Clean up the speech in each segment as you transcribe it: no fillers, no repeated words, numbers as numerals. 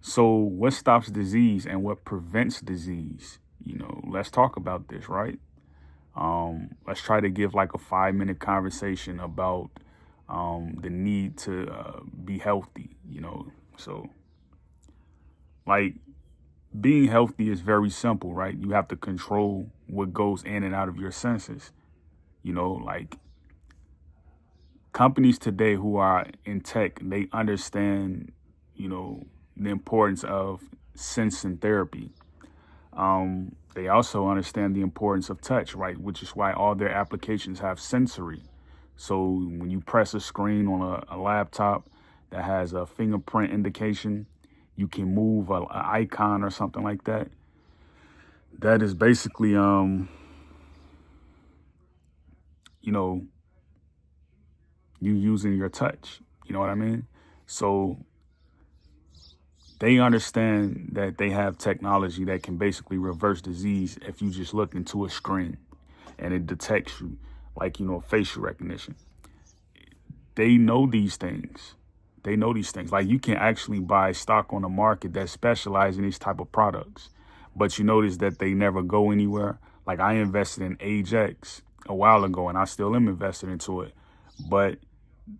So, what stops disease and what prevents disease? Let's talk about this, right? Let's try to give like a 5 minute conversation about the need to be healthy. So like being healthy is very simple, right? You have to control what goes in and out of your senses. Like companies today who are in tech, they understand, you know, the importance of sensing therapy. They also understand the importance of touch, right? Which is why all their applications have sensory. So when you press a screen on a laptop that has a fingerprint indication, you can move a icon or something like that. That is basically, you know, you using your touch. You know what I mean? So they understand that they have technology that can basically reverse disease if you just look into a screen and it detects you, like, facial recognition. They know these things. They know these things. Like you can actually buy stock on the market that specialize in these type of products. But you notice that they never go anywhere. Like I invested in Ajax a while ago and I still am invested into it. But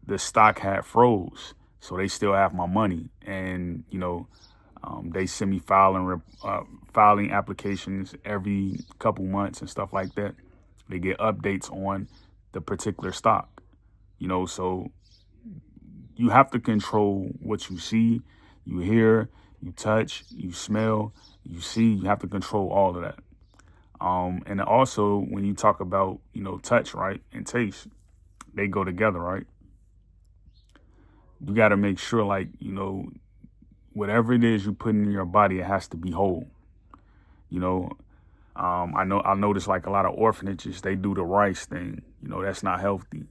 the stock had froze. So they still have my money. And, they send me filing applications every couple months and stuff like that. They get updates on the particular stock, so you have to control what you see, you hear, you touch, you smell, you see. You have to control all of that. And also, when you talk about, touch, right, and taste, they go together, right? You got to make sure, like, whatever it is you put in your body, it has to be whole. You know, I notice like a lot of orphanages, they do the rice thing. That's not healthy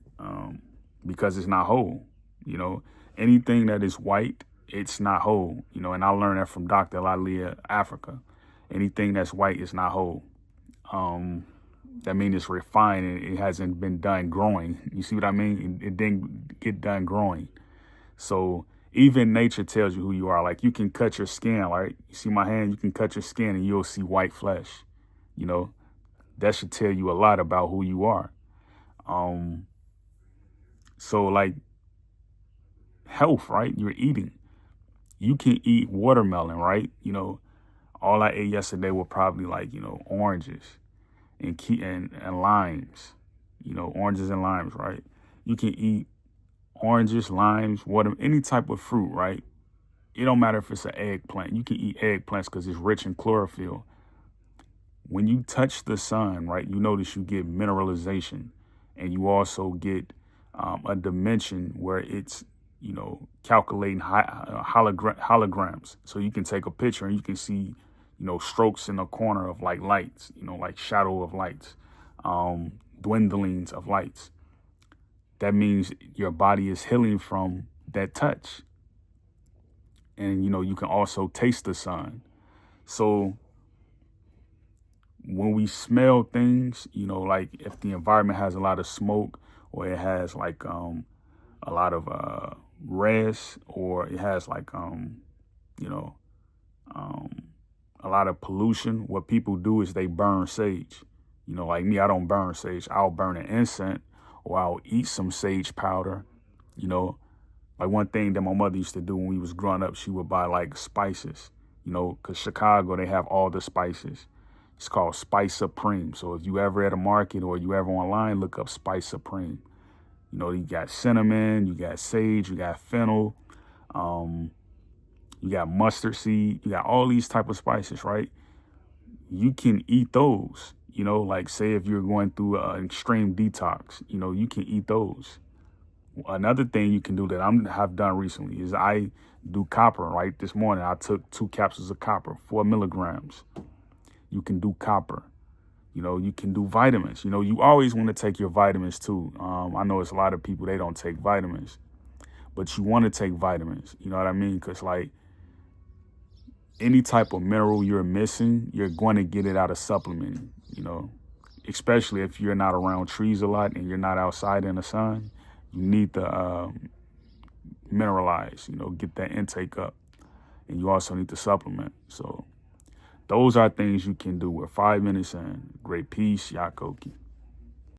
because it's not whole. You know, anything that is white, it's not whole. And I learned that from Dr. Lalia Africa. Anything that's white is not whole. That means it's refined and it hasn't been done growing. You see what I mean? It didn't get done growing. So even nature tells you who you are. Like you can cut your skin, right? You see my hand, you can cut your skin and you'll see white flesh. You know, that should tell you a lot about who you are. Um, so like health, right? You're eating. You can eat watermelon, right? All I ate yesterday were probably like, oranges and limes. Oranges and limes, right? You can eat oranges, limes, water, any type of fruit, right? It don't matter if it's an eggplant. You can eat eggplants because it's rich in chlorophyll. When you touch the sun, right, you notice you get mineralization and you also get a dimension where it's, calculating holograms. So you can take a picture and you can see, strokes in the corner of like lights, like shadow of lights, dwindlings of lights. That means your body is healing from that touch. And, you can also taste the sun. So when we smell things, like if the environment has a lot of smoke or it has like a lot of res or it has like you know um, a lot of pollution, what people do is they burn sage. Like me, I don't burn sage. I'll burn an incense or I'll eat some sage powder. You know, like one thing that my mother used to do when we was growing up, she would buy like spices. Because Chicago, they have all the spices. It's called Spice Supreme. So if you ever at a market or you ever online, look up Spice Supreme. You got cinnamon, you got sage, you got fennel, um, you got mustard seed, you got all these type of spices, right? You can eat those. Like say if you're going through an extreme detox, you can eat those. Another thing you can do that have done recently is I do copper, right? This morning I took 2 capsules of copper, 4 milligrams. You can do copper. You can do vitamins. You always want to take your vitamins too. I know it's a lot of people, they don't take vitamins, but you want to take vitamins. You know what I mean? Because like any type of mineral you're missing, you're going to get it out of supplementing, especially if you're not around trees a lot and you're not outside in the sun. You need to mineralize, get that intake up. and you also need to supplement. So those are things you can do. We're 5 minutes in. Great peace, Yakoki.